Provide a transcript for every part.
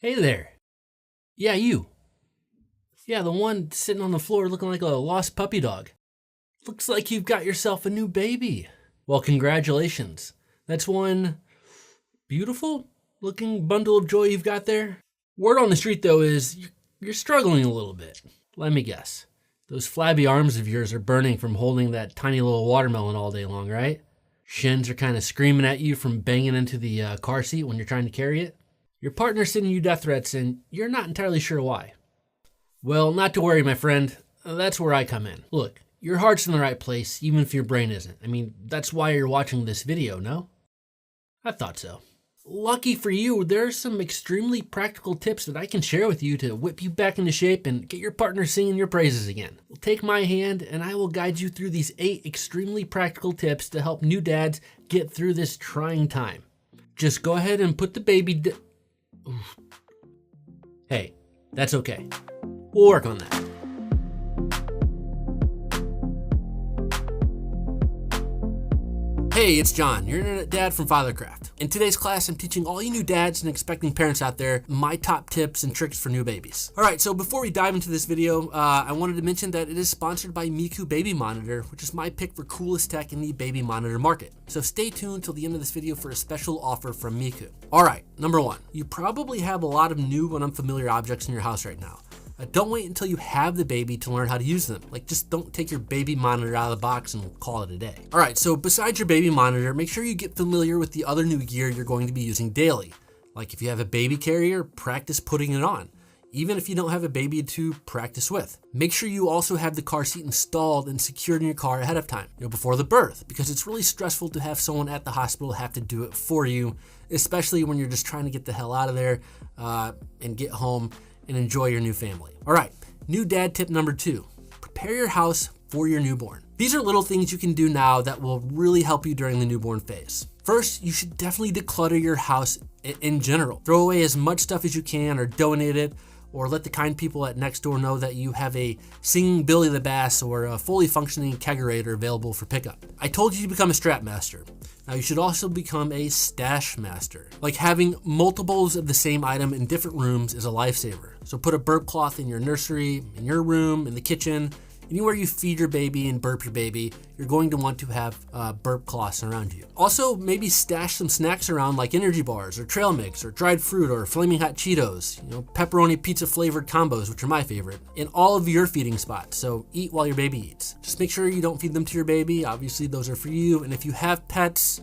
Hey there. Yeah, you. Yeah, the one sitting on the floor looking like a lost puppy dog. Looks like you've got yourself a new baby. Well, congratulations. That's one beautiful looking bundle of joy you've got there. Word on the street, though, is you're struggling a little bit. Let me guess. Those flabby arms of yours are burning from holding that tiny little watermelon all day long, right? Shins are kind of screaming at you from banging into the car seat when you're trying to carry it. Your partner's sending you death threats and you're not entirely sure why. Well, not to worry, my friend. That's where I come in. Look, your heart's in the right place, even if your brain isn't. I mean, that's why you're watching this video, no? I thought so. Lucky for you, there are some extremely practical tips that I can share with you to whip you back into shape and get your partner singing your praises again. Well, take my hand and I will guide you through these 8 extremely practical tips to help new dads get through this trying time. Just go ahead and put the baby Hey, that's okay. We'll work on that. Hey, it's John, your internet dad from Fathercraft. In today's class, I'm teaching all you new dads and expecting parents out there my top tips and tricks for new babies. All right, so before we dive into this video, I wanted to mention that it is sponsored by Miku Baby Monitor, which is my pick for coolest tech in the baby monitor market. So stay tuned till the end of this video for a special offer from Miku. All right, number 1, you probably have a lot of new and unfamiliar objects in your house right now. Don't wait until you have the baby to learn how to use them. Just don't take your baby monitor out of the box and call it a day. All right, so besides your baby monitor, make sure you get familiar with the other new gear you're going to be using daily. Like if you have a baby carrier, practice putting it on, even if you don't have a baby to practice with. Make sure you also have the car seat installed and secured in your car ahead of time, before the birth, because it's really stressful to have someone at the hospital have to do it for you, especially when you're just trying to get the hell out of there and get home and enjoy your new family. All right, new dad tip number 2, prepare your house for your newborn. These are little things you can do now that will really help you during the newborn phase. First, you should definitely declutter your house in general. Throw away as much stuff as you can or donate it, or let the kind people at next door know that you have a singing Billy the Bass or a fully functioning kegerator available for pickup. I told you to become a strap master. Now you should also become a stash master. Like having multiples of the same item in different rooms is a lifesaver. So put a burp cloth in your nursery, in your room, in the kitchen, anywhere you feed your baby and burp your baby, you're going to want to have burp cloths around you. Also, maybe stash some snacks around like energy bars or trail mix or dried fruit or flaming hot Cheetos, pepperoni pizza flavored combos, which are my favorite, in all of your feeding spots. So eat while your baby eats. Just make sure you don't feed them to your baby. Obviously, those are for you. And if you have pets,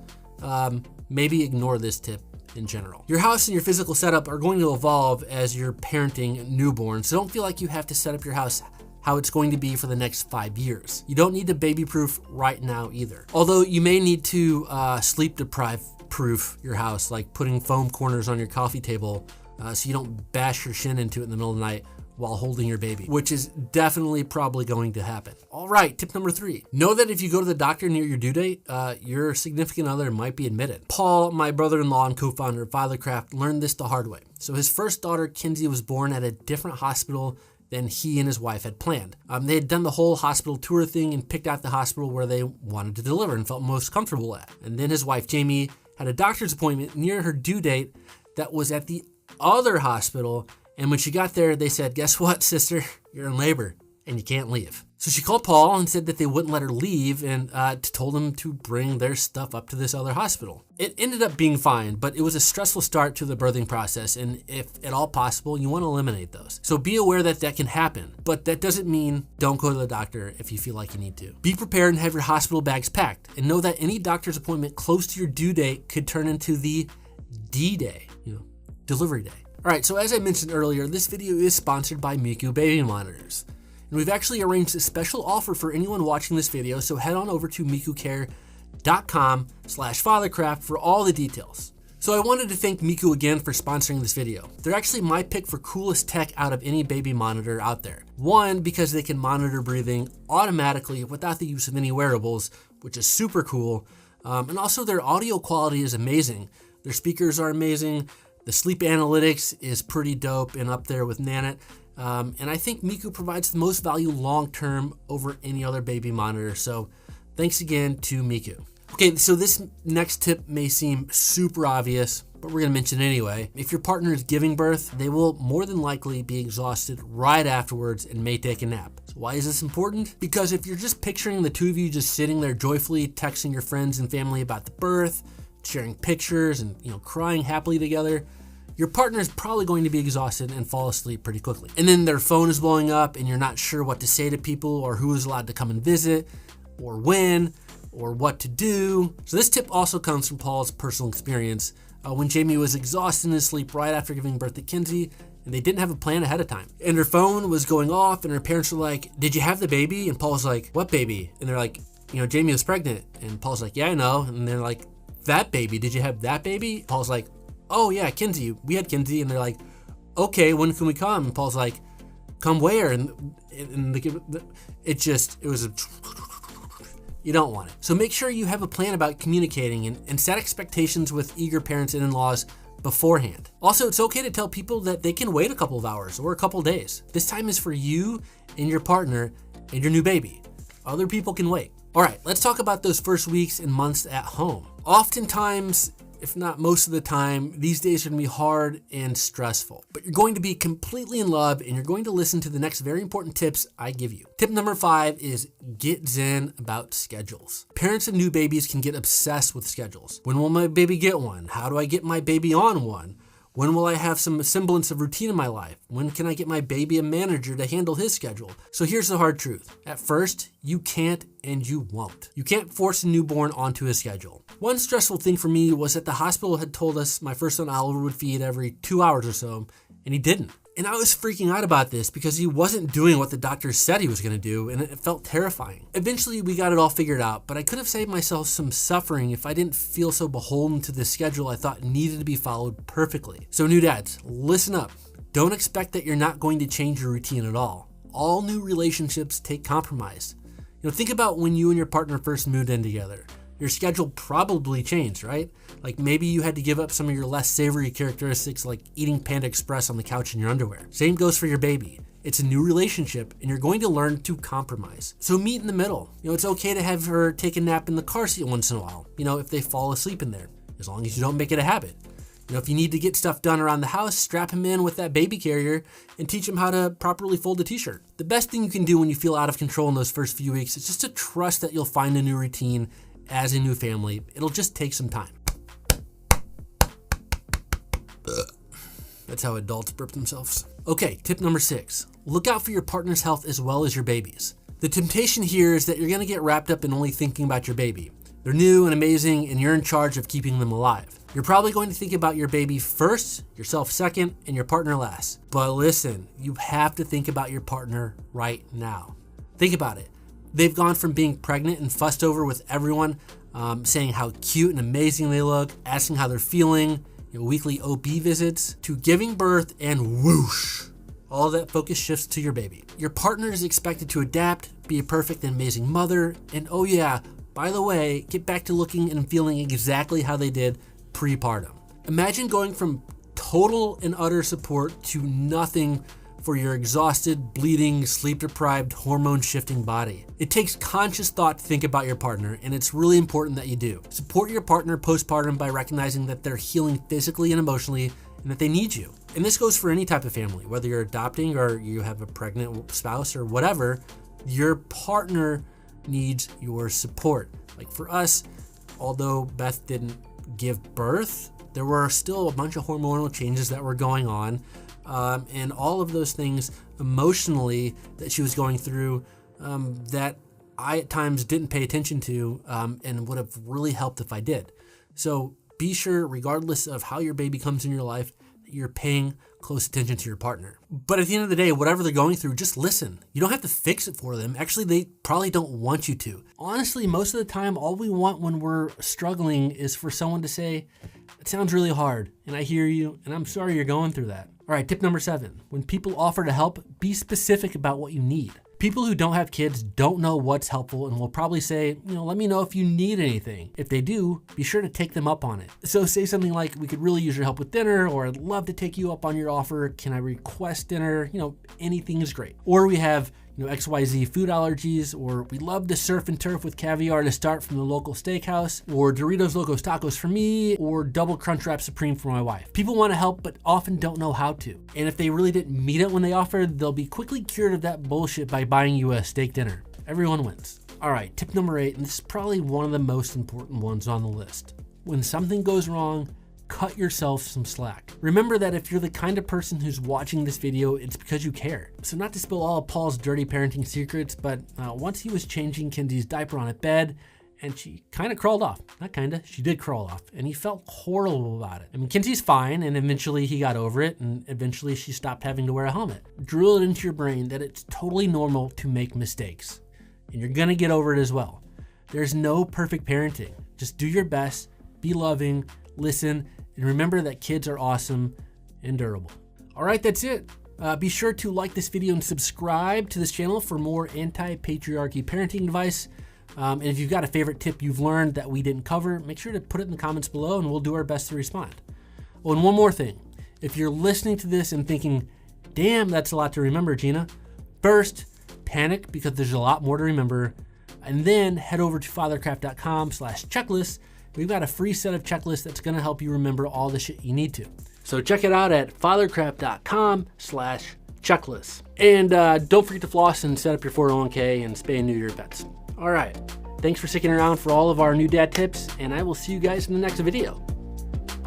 maybe ignore this tip in general. Your house and your physical setup are going to evolve as you're parenting newborn, so don't feel like you have to set up your house how it's going to be for the next 5 years. You don't need to baby-proof right now either. Although you may need to sleep-deprive-proof your house, like putting foam corners on your coffee table so you don't bash your shin into it in the middle of the night while holding your baby, which is definitely probably going to happen. All right, tip number 3. Know that if you go to the doctor near your due date, your significant other might be admitted. Paul, my brother-in-law and co-founder of Fathercraft, learned this the hard way. So his first daughter, Kinsey, was born at a different hospital than he and his wife had planned. They had done the whole hospital tour thing and picked out the hospital where they wanted to deliver and felt most comfortable at. And then his wife, Jamie, had a doctor's appointment near her due date that was at the other hospital. And when she got there, they said, guess what, sister? You're in labor and you can't leave. So she called Paul and said that they wouldn't let her leave and told him to bring their stuff up to this other hospital. It ended up being fine, but it was a stressful start to the birthing process. And if at all possible, you want to eliminate those. So be aware that that can happen, but that doesn't mean don't go to the doctor if you feel like you need to. Be prepared and have your hospital bags packed and know that any doctor's appointment close to your due date could turn into the D-Day, delivery day. All right, so as I mentioned earlier, this video is sponsored by Miku Baby Monitors. And we've actually arranged a special offer for anyone watching this video, so head on over to mikucare.com/fathercraft for all the details. So I wanted to thank Miku again for sponsoring this video. They're actually my pick for coolest tech out of any baby monitor out there. One, because they can monitor breathing automatically without the use of any wearables, which is super cool. And also their audio quality is amazing. Their speakers are amazing. The sleep analytics is pretty dope and up there with Nanit. And I think Miku provides the most value long-term over any other baby monitor. So thanks again to Miku. Okay, so this next tip may seem super obvious, but we're gonna mention it anyway. If your partner is giving birth, they will more than likely be exhausted right afterwards and may take a nap. So why is this important? Because if you're just picturing the two of you just sitting there joyfully texting your friends and family about the birth, sharing pictures and crying happily together, your partner is probably going to be exhausted and fall asleep pretty quickly. And then their phone is blowing up and you're not sure what to say to people or who is allowed to come and visit or when or what to do. So this tip also comes from Paul's personal experience when Jamie was exhausted in his sleep right after giving birth to Kinsey, and they didn't have a plan ahead of time. And her phone was going off and her parents were like, "Did you have the baby?" And Paul was like, "What baby?" And they're like, "Jamie was pregnant." And Paul's like, "Yeah, I know." And they're like, "That baby, did you have that baby?" Paul's like, "Oh yeah, Kinsey, we had Kinsey." And they're like, "Okay, when can we come?" And Paul's like, "Come where?" And you don't want it. So make sure you have a plan about communicating and set expectations with eager parents and in-laws beforehand. Also, it's okay to tell people that they can wait a couple of hours or a couple of days. This time is for you and your partner and your new baby. Other people can wait. All right, let's talk about those first weeks and months at home. Oftentimes, if not most of the time, these days are gonna be hard and stressful, but you're going to be completely in love and you're going to listen to the next very important tips I give you. Tip number 5 is get zen about schedules. Parents of new babies can get obsessed with schedules. When will my baby get one? How do I get my baby on one? When will I have some semblance of routine in my life? When can I get my baby a manager to handle his schedule? So here's the hard truth. At first, you can't and you won't. You can't force a newborn onto a schedule. One stressful thing for me was that the hospital had told us my first son Oliver would feed every 2 hours or so, and he didn't. And I was freaking out about this because he wasn't doing what the doctor said he was going to do, and it felt terrifying. Eventually, we got it all figured out, but I could have saved myself some suffering if I didn't feel so beholden to this schedule I thought needed to be followed perfectly. So new dads, listen up. Don't expect that you're not going to change your routine at all. All new relationships take compromise. Think about when you and your partner first moved in together. Your schedule probably changed, right? Like maybe you had to give up some of your less savory characteristics like eating Panda Express on the couch in your underwear. Same goes for your baby. It's a new relationship and you're going to learn to compromise. So meet in the middle. It's okay to have her take a nap in the car seat once in a while, if they fall asleep in there, as long as you don't make it a habit. If you need to get stuff done around the house, strap him in with that baby carrier and teach him how to properly fold a t-shirt. The best thing you can do when you feel out of control in those first few weeks is just to trust that you'll find a new routine as a new family. It'll just take some time. That's how adults burp themselves. Okay, tip number 6. Look out for your partner's health as well as your baby's. The temptation here is that you're gonna get wrapped up in only thinking about your baby. They're new and amazing and you're in charge of keeping them alive. You're probably going to think about your baby first, yourself second, and your partner last. But listen, you have to think about your partner right now. Think about it. They've gone from being pregnant and fussed over with everyone, saying how cute and amazing they look, asking how they're feeling, weekly OB visits, to giving birth and whoosh, all of that focus shifts to your baby. Your partner is expected to adapt, be a perfect and amazing mother, and oh yeah, by the way, get back to looking and feeling exactly how they did prepartum. Imagine going from total and utter support to nothing for your exhausted, bleeding, sleep-deprived, hormone-shifting body. It takes conscious thought to think about your partner, and it's really important that you do. Support your partner postpartum by recognizing that they're healing physically and emotionally, and that they need you. And this goes for any type of family, whether you're adopting or you have a pregnant spouse or whatever, your partner needs your support. Like for us, although Beth didn't give birth, there were still a bunch of hormonal changes that were going on. And all of those things emotionally that she was going through that I at times didn't pay attention to and would have really helped if I did. So be sure, regardless of how your baby comes in your life, that you're paying close attention to your partner. But at the end of the day, whatever they're going through, just listen. You don't have to fix it for them. Actually, they probably don't want you to. Honestly, most of the time, all we want when we're struggling is for someone to say, "It sounds really hard, and I hear you, and I'm sorry you're going through that." All right, tip number 7. When people offer to help, be specific about what you need. People who don't have kids don't know what's helpful and will probably say, let me know if you need anything. If they do, be sure to take them up on it. So say something like, "We could really use your help with dinner," or "I'd love to take you up on your offer. Can I request dinner?" Anything is great. Or we have, XYZ food allergies, or we love to surf and turf with caviar to start from the local steakhouse, or Doritos Locos Tacos for me, or Double Crunchwrap Supreme for my wife. People want to help, but often don't know how to. And if they really didn't mean it when they offered, they'll be quickly cured of that bullshit by buying you a steak dinner. Everyone wins. All right, tip number 8, and this is probably one of the most important ones on the list. When something goes wrong, cut yourself some slack. Remember that if you're the kind of person who's watching this video, it's because you care. So not to spill all of Paul's dirty parenting secrets, but once he was changing Kenzie's diaper on at bed, and she kind of crawled off. Not kinda, she did crawl off, and he felt horrible about it. I mean, Kenzie's fine, and eventually he got over it, and eventually she stopped having to wear a helmet. Drill it into your brain that it's totally normal to make mistakes, and you're gonna get over it as well. There's no perfect parenting. Just do your best, be loving, listen, and remember that kids are awesome and durable. All right, that's it. Be sure to like this video and subscribe to this channel for more anti-patriarchy parenting advice. And if you've got a favorite tip you've learned that we didn't cover, make sure to put it in the comments below and we'll do our best to respond. Oh, and one more thing. If you're listening to this and thinking, damn, that's a lot to remember, Gina, first, panic because there's a lot more to remember. And then head over to fathercraft.com/checklist. We've got a free set of checklists that's gonna help you remember all the shit you need to. So check it out at fathercraft.com/checklist. And don't forget to floss and set up your 401k and spay and neuter your pets. All right, thanks for sticking around for all of our new dad tips, and I will see you guys in the next video.